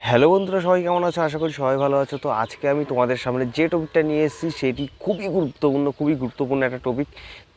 Hello বন্ধুরা, সবাই কেমন আছো? আশা করি সবাই ভালো আছো। তো আজকে আমি তোমাদের সামনে যে টপিকটা নিয়ে এসেছি সেটি খুবই গুরুত্বপূর্ণ একটা টপিক।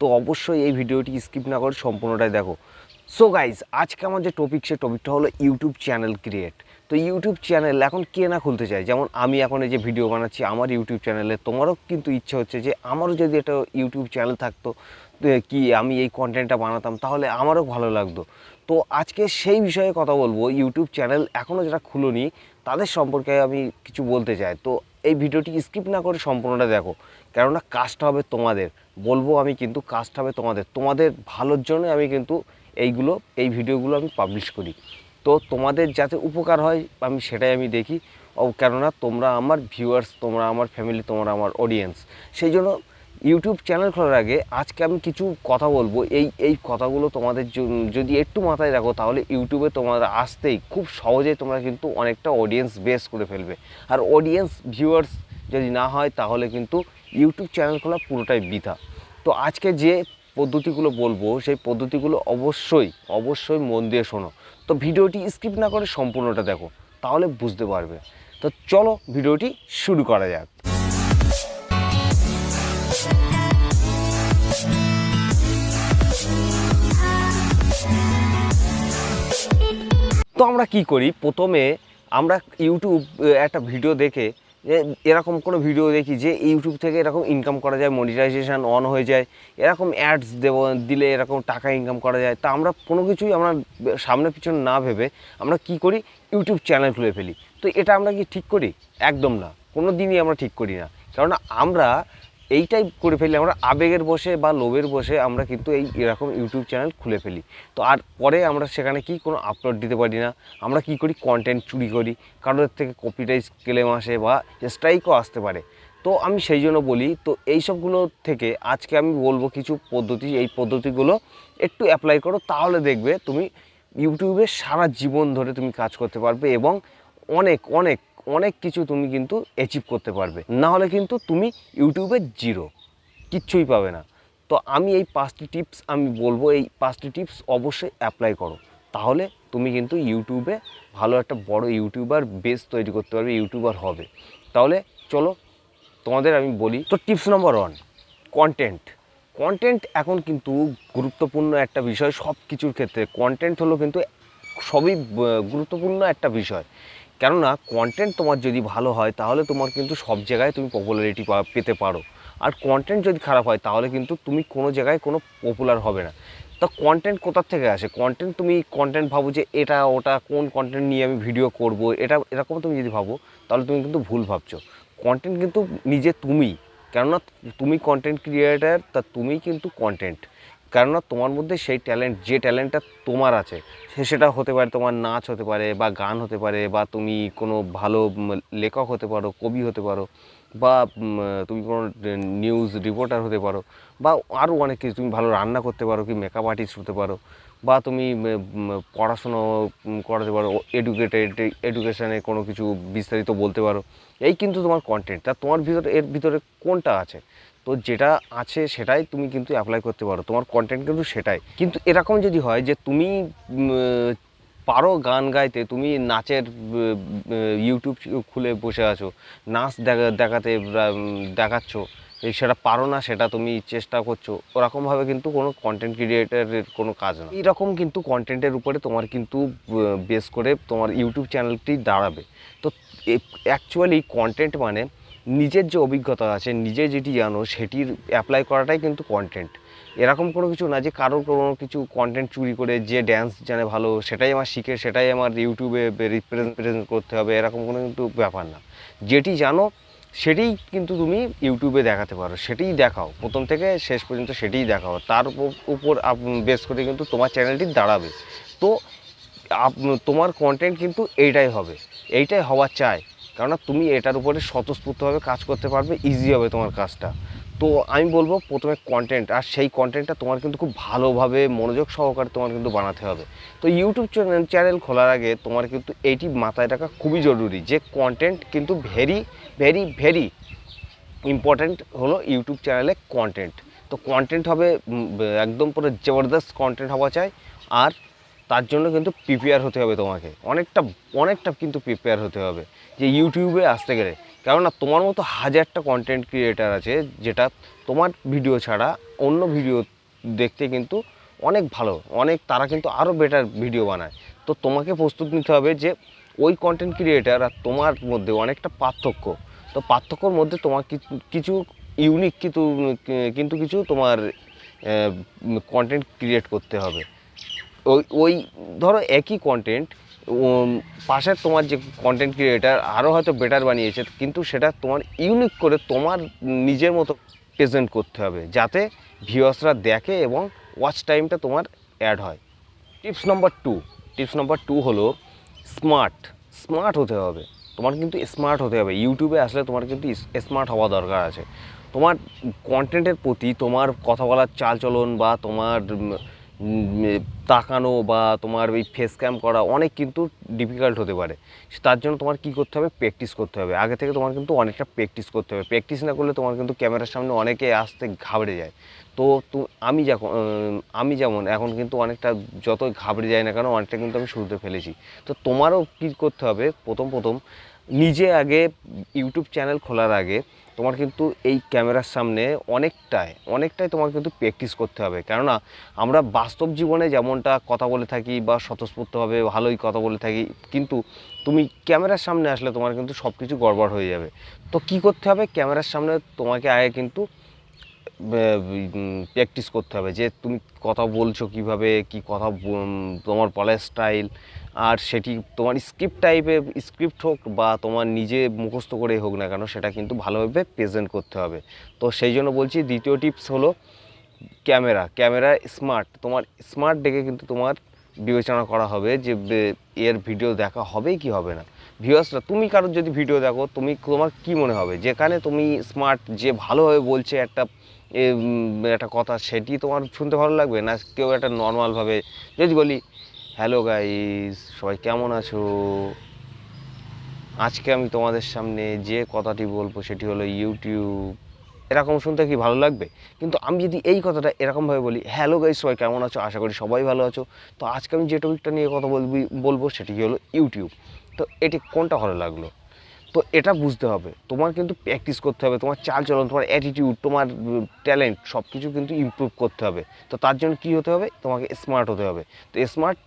তো অবশ্যই এই ভিডিওটি স্কিপ না করে সম্পূর্ণটাই দেখো। সো গাইজ, আজকে আমার যে টপিক, সে টপিকটা হলো ইউটিউব চ্যানেল ক্রিয়েট। তো ইউটিউব চ্যানেল এখন কে না খুলতে চায়? যেমন আমি এখন এই যে ভিডিও বানাচ্ছি আমার ইউটিউব চ্যানেলে, তোমারও কিন্তু ইচ্ছা হচ্ছে যে আমারও যদি একটা ইউটিউব চ্যানেল থাকতো, কি আমি এই কন্টেন্টটা বানাতাম, তাহলে আমারও ভালো লাগতো। তো আজকে সেই বিষয়ে কথা বলবো। ইউটিউব চ্যানেল এখনও যারা খুলোনি তাদের সম্পর্কে আমি কিছু বলতে চাই। তো এই ভিডিওটি স্কিপ না করে সম্পূর্ণটা দেখো, কেননা কাজটা হবে তোমাদের। বলবো আমি, কিন্তু কাজটা হবে তোমাদের ভালোর জন্য আমি কিন্তু এই ভিডিওগুলো আমি পাবলিশ করি। তো তোমাদের যাতে উপকার হয় সেটাই আমি দেখি। কেননা তোমরা আমার ভিউয়ার্স, তোমরা আমার ফ্যামিলি, তোমরা আমার অডিয়েন্স। সেই জন্য ইউটিউব চ্যানেল খোলার আগে আজকে আমি কিছু কথা বলবো। এই কথাগুলো তোমাদের যদি একটু মাথায় রাখো, তাহলে ইউটিউবে তোমরা আসতেই খুব সহজেই তোমরা কিন্তু অনেকটা অডিয়েন্স বেস করে ফেলবে। আর অডিয়েন্স ভিউয়ার্স যদি না হয়, তাহলে কিন্তু ইউটিউব চ্যানেল খোলা পুরোটাই বৃথা। তো আজকে যে পদ্ধতিগুলো বলবো, সেই পদ্ধতিগুলো অবশ্যই মন দিয়ে শোনো। তো ভিডিওটি স্কিপ না করে সম্পূর্ণটা দেখো, তাহলে বুঝতে পারবে। তো চলো ভিডিওটি শুরু করা যাক। তো আমরা কি করি, প্রথমে আমরা ইউটিউব একটা ভিডিও দেখে, এরকম কোনো ভিডিও দেখি যে ইউটিউব থেকে এরকম ইনকাম করা যায়, মনিটাইজেশন অন হয়ে যায়, এরকম অ্যাডস দিলে এরকম টাকা ইনকাম করা যায়। তা আমরা কোনো কিছুই আমরা সামনে পিছনে না ভেবে আমরা কি করি, ইউটিউব চ্যানেল খুলে ফেলি। তো এটা আমরা কি ঠিক করি? একদম না, কোনো দিনই আমরা ঠিক করি না। কারণ আমরা এইটাই করে ফেলি, আমরা আবেগের বসে বা লোভের বসে আমরা কিন্তু এরকম ইউটিউব চ্যানেল খুলে ফেলি। তো আর পরে আমরা সেখানে কি কোনো আপলোড দিতে পারি না। আমরা কি করি, কন্টেন্ট চুরি করি, কারোর থেকে কপিরাইট ক্লেম আসে বা স্ট্রাইকও আসতে পারে। তো আমি সেই জন্য বলি, তো এইসবগুলো থেকে আজকে আমি বলবো কিছু পদ্ধতি। এই পদ্ধতিগুলো একটু অ্যাপ্লাই করো, তাহলে দেখবে তুমি ইউটিউবে সারা জীবন ধরে তুমি কাজ করতে পারবে এবং অনেক অনেক অনেক কিছু তুমি কিন্তু অ্যাচিভ করতে পারবে। না হলে কিন্তু তুমি ইউটিউবে জিরো, কিচ্ছুই পাবে না। তো আমি এই 5টি টিপস আমি বলবো, এই 5টি টিপস অবশ্যই অ্যাপ্লাই করো, তাহলে তুমি কিন্তু ইউটিউবে ভালো একটা বড় ইউটিউবার বেস তৈরি করতে পারবে, ইউটিউবার হবে। তাহলে চলো তোমাদের আমি বলি। তো টিপস নম্বর 1, কন্টেন্ট। কন্টেন্ট এখন কিন্তু গুরুত্বপূর্ণ একটা বিষয়। সব কিছুর ক্ষেত্রে কন্টেন্ট হলো কিন্তু সবই গুরুত্বপূর্ণ একটা বিষয়। কেননা কন্টেন্ট তোমার যদি ভালো হয়, তাহলে তোমার কিন্তু সব জায়গায় তুমি পপুলারিটি পেতে পারো। আর কন্টেন্ট যদি খারাপ হয়, তাহলে কিন্তু তুমি কোনো জায়গায় কোনো পপুলার হবে না। তো কন্টেন্ট কোথার থেকে আসে? তুমি কন্টেন্ট ভাবো যে এটা ওটা কোন কন্টেন্ট নিয়ে আমি ভিডিও করব, এরকম তুমি যদি ভাবো, তাহলে তুমি কিন্তু ভুল ভাবছো। কন্টেন্ট কিন্তু নিজে তুমি, কেননা তুমি কন্টেন্ট ক্রিয়েটার, তা তুমি কিন্তু কন্টেন্ট। কেননা তোমার মধ্যে সেই যে ট্যালেন্টটা তোমার আছে, সেটা হতে পারে তোমার নাচ হতে পারে বা গান হতে পারে, বা তুমি কোনো ভালো লেখক হতে পারো, কবি হতে পারো, বা তুমি কোনো নিউজ রিপোর্টার হতে পারো, বা আরও অনেক কিছু। তুমি ভালো রান্না করতে পারো, কি মেকআপ আর্টিস্ট হতে পারো, বা তুমি পড়াশুনো করাতে পারো, এডুকেশনে কোনো কিছু বিস্তারিত বলতে পারো। এই কিন্তু তোমার কন্টেন্ট। তা তোমার এর ভিতরে কোনটা আছে? তো যেটা আছে সেটাই তুমি কিন্তু অ্যাপ্লাই করতে পারো, তোমার কন্টেন্ট কিন্তু সেটাই। কিন্তু এরকম যদি হয় যে তুমি পারো গান গাইতে, তুমি নাচের ইউটিউব খুলে বসে আছো, নাচ দেখাচ্ছ, সেটা পারো না, সেটা তুমি চেষ্টা করছো, ওরকমভাবে কিন্তু কোনো কন্টেন্ট ক্রিয়েটারের কোনো কাজ না। এইরকম কিন্তু কন্টেন্টের উপরে তোমার কিন্তু বেস করে তোমার ইউটিউব চ্যানেলটি দাঁড়াবে। তো অ্যাকচুয়ালি কন্টেন্ট মানে নিজের যে অভিজ্ঞতা আছে, নিজে যেটি জানো, সেটির অ্যাপ্লাই করাটাই কিন্তু কন্টেন্ট। এরকম কোনো কিছু না যে কারোর কোনো কিছু কন্টেন্ট চুরি করে, যে ড্যান্স জানে ভালো সেটাই আমার শিখে সেটাই আমার ইউটিউবে রিপ্রেজেন্ট করতে হবে, এরকম কোনো কিন্তু ব্যাপার না। যেটি জানো সেটিই কিন্তু তুমি ইউটিউবে দেখাতে পারো, সেটিই দেখাও, প্রথম থেকে শেষ পর্যন্ত সেটিই দেখাও। তার উপর বেস করে কিন্তু তোমার চ্যানেলটি দাঁড়াবে। তো তোমার কন্টেন্ট কিন্তু এইটাই হওয়া চাই। কেননা তুমি এটার উপরে স্বতঃস্ফূর্তভাবে কাজ করতে পারবে, ইজি হবে তোমার কাজটা। তো আমি বলবো প্রথমে কন্টেন্ট, আর সেই কন্টেন্টটা তোমার কিন্তু খুব ভালোভাবে মনোযোগ সহকারে তোমার কিন্তু বানাতে হবে। তো ইউটিউব চ্যানেল খোলার আগে তোমার কিন্তু এইটি মাথায় রাখা খুবই জরুরি যে কন্টেন্ট কিন্তু ভেরি ভেরি ভেরি ইম্পর্ট্যান্ট হলো ইউটিউব চ্যানেলে কন্টেন্ট। তো কন্টেন্ট হবে একদম পুরো জবরদস্ত কন্টেন্ট হওয়া চাই। আর তার জন্য কিন্তু প্রিপেয়ার হতে হবে তোমাকে, অনেকটা কিন্তু প্রিপেয়ার হতে হবে যে ইউটিউবে আসতে গেলে। কেননা তোমার মতো হাজারটা কন্টেন্ট ক্রিয়েটার আছে যেটা তোমার ভিডিও ছাড়া অন্য ভিডিও দেখতে কিন্তু অনেক ভালো, তারা কিন্তু আরও বেটার ভিডিও বানায়। তো তোমাকে প্রস্তুত নিতে হবে যে ওই কন্টেন্ট ক্রিয়েটার আর তোমার মধ্যে অনেকটা পার্থক্য। তো পার্থক্যর মধ্যে তোমার কিছু ইউনিক কিন্তু কিছু তোমার কন্টেন্ট ক্রিয়েট করতে হবে। ওই ধরো একই কন্টেন্ট পাশের তোমার যে কন্টেন্ট ক্রিয়েটার আরও হয়তো বেটার বানিয়েছে, কিন্তু সেটা তোমার ইউনিক করে তোমার নিজের মতো প্রেজেন্ট করতে হবে যাতে ভিউয়ার্সরা দেখে এবং ওয়াচ টাইমটা তোমার অ্যাড হয়। টিপস নাম্বার টু হলো স্মার্ট হতে হবে। তোমার কিন্তু স্মার্ট হতে হবে। ইউটিউবে আসলে তোমার কিন্তু স্মার্ট হওয়া দরকার আছে। তোমার কন্টেন্টের প্রতি তোমার কথা বলার চালচলন বা তোমার তাকানো বা তোমার ওই ফেস ক্যাম করা অনেক কিন্তু ডিফিকাল্ট হতে পারে। তার জন্য তোমার কী করতে হবে, প্র্যাকটিস করতে হবে। আগে থেকে তোমার কিন্তু অনেকটা প্র্যাকটিস করতে হবে। প্র্যাকটিস না করলে তোমার কিন্তু ক্যামেরার সামনে অনেকে আসতে ঘাবড়ে যায়। তো আমি যেমন এখন কিন্তু অনেকটা যতই ঘাবড়ে যায় না কেন, অনেকটা কিন্তু আমি শুরুতে ফেলেছি। তো তোমারও কী করতে হবে, প্রথম নিজে আগে ইউটিউব চ্যানেল খোলার আগে তোমার কিন্তু এই ক্যামেরার সামনে অনেকটাই তোমার কিন্তু প্র্যাকটিস করতে হবে। কেননা আমরা বাস্তব জীবনে যেমনটা কথা বলে থাকি বা স্বতঃস্ফূর্তভাবে ভালোই কথা বলে থাকি, কিন্তু তুমি ক্যামেরার সামনে আসলে তোমার কিন্তু সব কিছু গড়বড় হয়ে যাবে। তো কী করতে হবে, ক্যামেরার সামনে তোমাকে আগে কিন্তু প্র্যাকটিস করতে হবে যে তুমি কথা বলছো কীভাবে, কী কথা তোমার বলার স্টাইল, আর সেটি তোমার স্ক্রিপ্ট হোক বা তোমার নিজে মুখস্থ করেই হোক না কেন, সেটা কিন্তু ভালোভাবে প্রেজেন্ট করতে হবে। তো সেই জন্য বলছি দ্বিতীয় টিপস হলো ক্যামেরা তোমার স্মার্ট দেখে কিন্তু তোমার বিবেচনা করা হবে যে এর ভিডিও দেখা হবে কি হবে না। ভিউয়ার্সরা, তুমি কারোর যদি ভিডিও দেখো, তোমার কি মনে হবে যেখানে তুমি স্মার্ট, যে ভালোভাবে বলছে একটা কথা, সেটি তোমার শুনতে ভালো লাগবে না কেউ একটা নর্মালভাবে যদি বলি, হ্যালো গাইস, সবাই কেমন আছো, আজকে আমি তোমাদের সামনে যে কথাটি বলবো সেটি হলো ইউটিউব, এরকম শুনতে কি ভালো লাগবে? কিন্তু আমি যদি এই কথাটা এরকমভাবে বলি, হ্যালো গাইস, সবাই কেমন আছো, আশা করি সবাই ভালো আছো, তো আজকে আমি যে টপিকটা নিয়ে কথা বলবো সেটি হলো ইউটিউব, তো এটি কোনটা ভালো লাগলো? তো এটা বুঝতে হবে, তোমার কিন্তু প্র্যাকটিস করতে হবে, তোমার চালচলন, তোমার অ্যাটিটিউড, তোমার ট্যালেন্ট সব কিছু কিন্তু ইমপ্রুভ করতে হবে। তো তার জন্য কী হতে হবে, তোমাকে স্মার্ট হতে হবে। তো স্মার্ট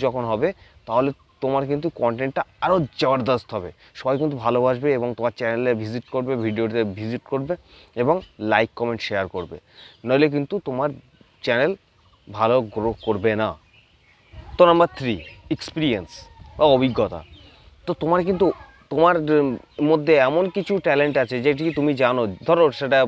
যখন হবে, তাহলে তোমার কিন্তু কন্টেন্টটা আরও জবরদস্ত হবে, সবাই কিন্তু ভালোবাসবে এবং তোমার চ্যানেলে ভিজিট করবে, ভিডিওতে ভিজিট করবে এবং লাইক কমেন্ট শেয়ার করবে। নইলে কিন্তু তোমার চ্যানেল ভালো গ্রো করবে না। তো নাম্বার 3, এক্সপিরিয়েন্স বা অভিজ্ঞতা। তো তোমার মধ্যে এমন কিছু ট্যালেন্ট আছে যেটি তুমি জানো, ধরো সেটা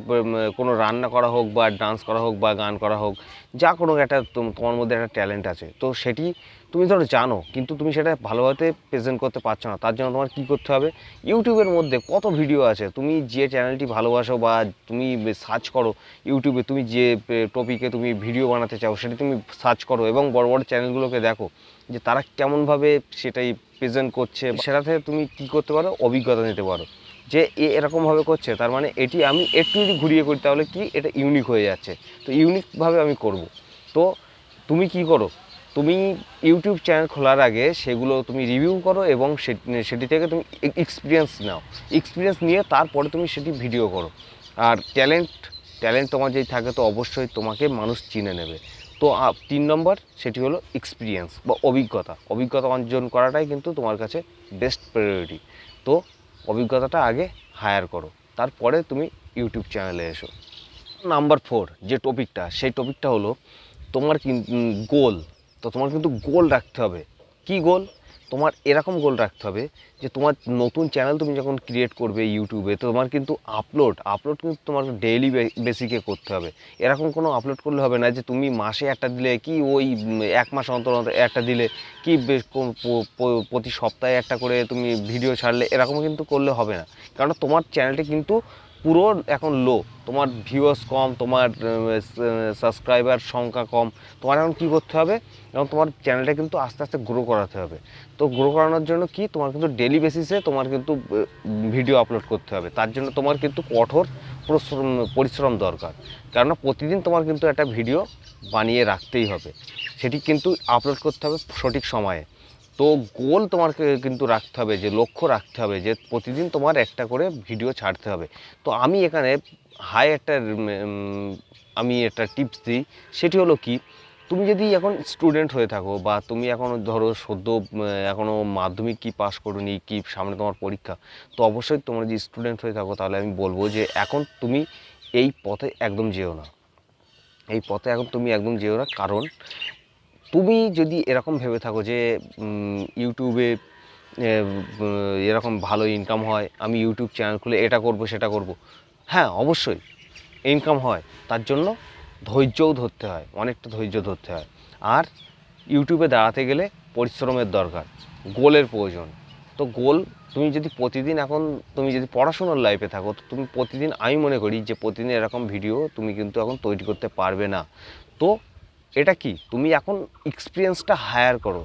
কোনো রান্না করা হোক বা ডান্স করা হোক বা গান করা হোক, যা কোনো একটা তোমার মধ্যে একটা ট্যালেন্ট আছে, তো সেটি তুমি ধরো জানো কিন্তু তুমি সেটা ভালোভাবে প্রেজেন্ট করতে পারছো না। তার জন্য তোমার কী করতে হবে, ইউটিউবের মধ্যে কত ভিডিও আছে, তুমি যে চ্যানেলটি ভালোবাসো বা তুমি সার্চ করো ইউটিউবে, তুমি যে টপিকে তুমি ভিডিও বানাতে চাও সেটা তুমি সার্চ করো এবং বড় বড় চ্যানেলগুলোকে দেখো যে তারা কেমনভাবে সেটাই প্রেজেন্ট করছে, সেটা থেকে তুমি কী করতে পারো, অভিজ্ঞতা নিতে পারো যে এরকমভাবে করছে, তার মানে এটি আমি একটু যদি ঘুরিয়ে করি তাহলে কি এটা ইউনিক হয়ে যাচ্ছে, তো ইউনিকভাবে আমি করব। তো তুমি কি করো, তুমি ইউটিউব চ্যানেল খোলার আগে সেগুলো তুমি রিভিউ করো এবং সেটি থেকে তুমি এক্সপিরিয়েন্স নিয়ে তারপরে তুমি সেটি ভিডিও করো। আর ট্যালেন্ট তোমার যেই থাকে তো অবশ্যই তোমাকে মানুষ চিনে নেবে। তো 3 নম্বর সেটি হলো এক্সপিরিয়েন্স বা অভিজ্ঞতা অর্জন করাটাই কিন্তু তোমার কাছে বেস্ট প্রায়োরিটি। তো অভিজ্ঞতাটা আগে হায়ার করো, তারপরে তুমি ইউটিউব চ্যানেলে এসো। নাম্বার 4 যে টপিকটা, সেই টপিকটা হলো তোমার গোল। তো তোমার কিন্তু গোল রাখতে হবে। কি গোল? তোমার এরকম গোল রাখতে হবে যে তোমার নতুন চ্যানেল তুমি যখন ক্রিয়েট করবে ইউটিউবে, তো তোমার কিন্তু আপলোড কিন্তু তোমার ডেইলি বেসিকে করতে হবে। এরকম কোনো আপলোড করলে হবে না যে তুমি মাসে একটা দিলে কি ওই 1 মাস অন্তর একটা দিলে কি প্রতি সপ্তাহে একটা করে তুমি ভিডিও ছাড়লে, এরকম কিন্তু করলে হবে না। কারণ তোমার চ্যানেলটি কিন্তু পুরো এখন লো, তোমার ভিউয়ার্স কম, তোমার সাবস্ক্রাইবার সংখ্যা কম, তোমার এখন কী করতে হবে, এবং তোমার চ্যানেলটা কিন্তু আস্তে আস্তে গ্রো করাতে হবে। তো গ্রো করানোর জন্য কি তোমার কিন্তু ডেলি বেসিসে তোমার কিন্তু ভিডিও আপলোড করতে হবে। তার জন্য তোমার কিন্তু কঠোর পরিশ্রম দরকার, কেননা প্রতিদিন তোমার কিন্তু একটা ভিডিও বানিয়ে রাখতেই হবে, সেটি কিন্তু আপলোড করতে হবে সঠিক সময়ে। তো গোল তোমাকে কিন্তু রাখতে হবে, যে লক্ষ্য রাখতে হবে যে প্রতিদিন তোমার একটা করে ভিডিও ছাড়তে হবে। তো আমি এখানে আমি একটা টিপস দিই, সেটি হলো কি, তুমি যদি এখন স্টুডেন্ট হয়ে থাকো, বা তুমি এখনও ধরো সদ্য এখনও মাধ্যমিক কি পাস করোনি, কি সামনে তোমার পরীক্ষা, তো অবশ্যই তোমরা যদি স্টুডেন্ট হয়ে থাকো তাহলে আমি বলবো যে এখন তুমি এই পথে একদম যেও না, এই পথে এখন তুমি একদম যেও না। কারণ তুমি যদি এরকম ভেবে থাকো যে ইউটিউবে এরকম ভালো ইনকাম হয়, আমি ইউটিউব চ্যানেল খুলে এটা করব সেটা করব, হ্যাঁ অবশ্যই ইনকাম হয়, তার জন্য ধৈর্যও ধরতে হয়, অনেকটা ধৈর্য ধরতে হয়। আর ইউটিউবে দাঁড়াতে গেলে পরিশ্রমের দরকার, গোলের প্রয়োজন। তো গোল, তুমি যদি প্রতিদিন এখন তুমি যদি পড়াশোনার লাইফে থাকো, তো তুমি প্রতিদিন, আমি মনে করি যে প্রতিদিন এরকম ভিডিও তুমি কিন্তু এখন তৈরি করতে পারবে না। তো এটা কি, তুমি এখন এক্সপিরিয়েন্সটা হায়ার করো,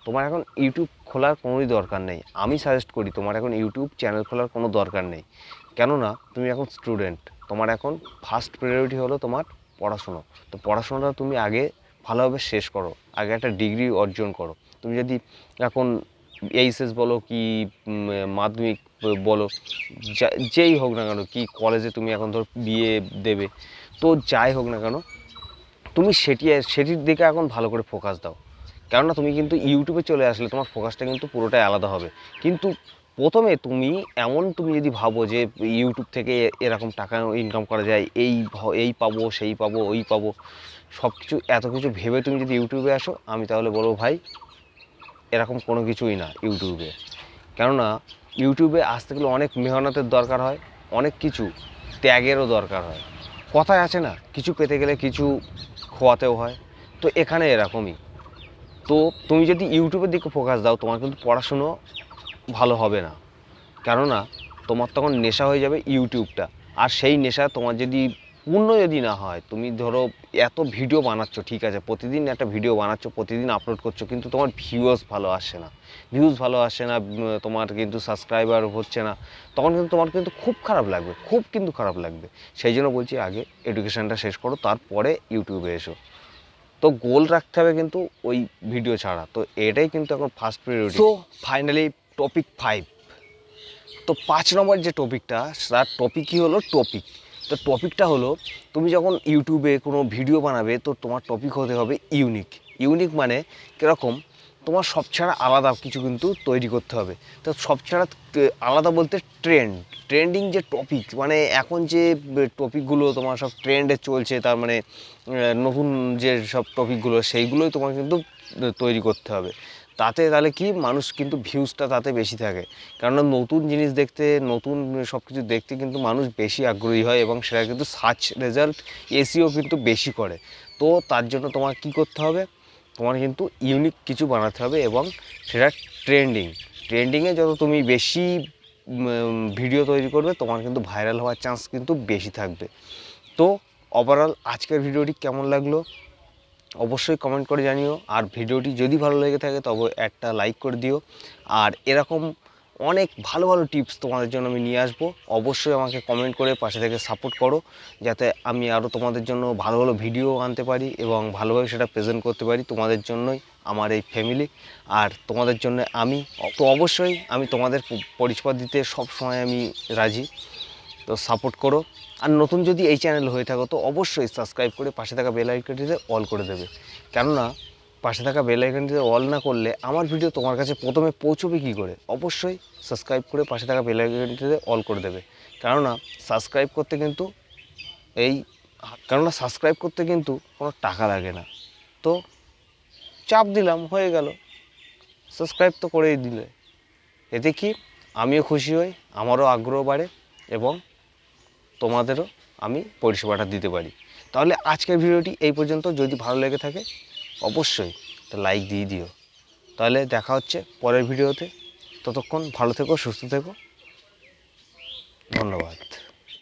তোমার এখন ইউটিউব খোলার কোনোই দরকার নেই। আমি সাজেস্ট করি তোমার এখন ইউটিউব চ্যানেল খোলার কোনো দরকার নেই, কেননা তুমি এখন স্টুডেন্ট, তোমার এখন ফার্স্ট প্রায়োরিটি হলো তোমার পড়াশুনো। তো পড়াশোনাটা তুমি আগে ভালোভাবে শেষ করো, আগে একটা ডিগ্রি অর্জন করো। তুমি যদি এখন এইচএস বলো কি মাধ্যমিক বলো, যেই হোক না কেন, কি কলেজে তুমি এখন ধর বিএ দেবে, তো যাই হোক না কেন, তুমি সেটির দিকে এখন ভালো করে ফোকাস দাও। কেননা তুমি কিন্তু ইউটিউবে চলে আসলে তোমার ফোকাসটা কিন্তু পুরোটাই আলাদা হবে। কিন্তু প্রথমে তুমি যদি ভাবো যে ইউটিউব থেকে এরকম টাকা ইনকাম করা যায়, এই পাবো, সেই পাবো, ওই পাবো, সব কিছু এত কিছু ভেবে তুমি যদি ইউটিউবে আসো, আমি তাহলে বলবো ভাই এরকম কোনো কিছুই না ইউটিউবে। কেননা ইউটিউবে আসতে গেলে অনেক মেহনতের দরকার হয়, অনেক কিছু ত্যাগেরও দরকার হয়। কথায় আছে না, কিছু পেতে গেলে কিছু খোয়াতেও হয়, তো এখানে এরকমই। তো তুমি যদি ইউটিউবের দিকে ফোকাস দাও, তোমার কিন্তু পড়াশুনো ভালো হবে না, কেননা তোমার তখন নেশা হয়ে যাবে ইউটিউবটা। আর সেই নেশা তোমার যদি পূর্ণ যদি না হয়, তুমি ধরো এত ভিডিও বানাচ্ছ, ঠিক আছে, প্রতিদিন একটা ভিডিও বানাচ্ছ, প্রতিদিন আপলোড করছো, কিন্তু তোমার ভিউজ ভালো আসে না, তোমার কিন্তু সাবস্ক্রাইবার হচ্ছে না, তখন কিন্তু তোমার কিন্তু খুব খারাপ লাগবে, খুব কিন্তু খারাপ লাগবে। সেই জন্য বলছি আগে এডুকেশানটা শেষ করো, তারপরে ইউটিউবে এসো। তো গোল রাখতে হবে কিন্তু ওই ভিডিও ছাড়া, তো এটাই কিন্তু এখন ফার্স্ট প্রায়োরিটি। তো ফাইনালি টপিক 5, তো 5 নম্বর যে টপিকটা, তার টপিকই হলো টপিক। তো টপিকটা হলো, তুমি যখন ইউটিউবে কোনো ভিডিও বানাবে, তো তোমার টপিক হতে হবে ইউনিক। ইউনিক মানে কীরকম, তোমার সব ছাড়া আলাদা কিছু কিন্তু তৈরি করতে হবে। তো সব ছাড়া আলাদা বলতে ট্রেন্ডিং যে টপিক, মানে এখন যে টপিকগুলো তোমার সব ট্রেন্ডে চলছে, তার মানে নতুন যে সব টপিকগুলো, সেইগুলোই তোমার কিন্তু তৈরি করতে হবে। তাহলে কি, মানুষ কিন্তু ভিউজটা তাতে বেশি থাকে, কেননা নতুন জিনিস দেখতে, নতুন সব কিছু দেখতে কিন্তু মানুষ বেশি আগ্রহী হয়, এবং সেটা কিন্তু সার্চ রেজাল্ট এসইও কিন্তু বেশি করে। তো তার জন্য তোমার কি করতে হবে, তোমার কিন্তু ইউনিক কিছু বানাতে হবে, এবং সেটা ট্রেন্ডিংয়ে যত তুমি বেশি ভিডিও তৈরি করবে, তোমার কিন্তু ভাইরাল হওয়ার চান্স কিন্তু বেশি থাকবে। তো ওভারঅল আজকের ভিডিওটি কেমন লাগলো অবশ্যই কমেন্ট করে জানিও। আর ভিডিওটি যদি ভালো লেগে থাকে তবে একটা লাইক করে দিও। আর এরকম অনেক ভালো ভালো টিপস তোমাদের জন্য আমি নিয়ে আসবো। অবশ্যই আমাকে কমেন্ট করে পাশে থেকে সাপোর্ট করো, যাতে আমি আরও তোমাদের জন্য ভালো ভালো ভিডিও আনতে পারি এবং ভালোভাবে সেটা প্রেজেন্ট করতে পারি। তোমাদের জন্যই আমার এই ফ্যামিলি, আর তোমাদের জন্য তো অবশ্যই আমি তোমাদের পরিষেবা দিতে সব সময় আমি রাজি। তো সাপোর্ট করো। আর নতুন যদি এই চ্যানেল হয়ে থাকো, তো অবশ্যই সাবস্ক্রাইব করে পাশে থাকা বেল আইকনটিতে অল করে দেবে, কেননা পাশে থাকা বেল আইকনটিতে অল না করলে আমার ভিডিও তোমার কাছে প্রথমে পৌঁছবে কী করে। অবশ্যই সাবস্ক্রাইব করে পাশে থাকা বেল আইকনটিতে অল করে দেবে, কেননা সাবস্ক্রাইব করতে কিন্তু কোনো টাকা লাগে না। তো চাপ দিলাম, হয়ে গেল, সাবস্ক্রাইব তো করেই দিলে, এতে কি আমিও খুশি হই, আমারও আগ্রহ বাড়ে, এবং তোমাদেরও আমি পরিষেবাটা দিতে পারি। তাহলে আজকের ভিডিওটি এই পর্যন্ত। যদি ভালো লেগে থাকে অবশ্যই একটা লাইক দিয়ে দিও। তাহলে দেখা হচ্ছে পরের ভিডিওতে। ততক্ষণ ভালো থেকো, সুস্থ থেকো, ধন্যবাদ।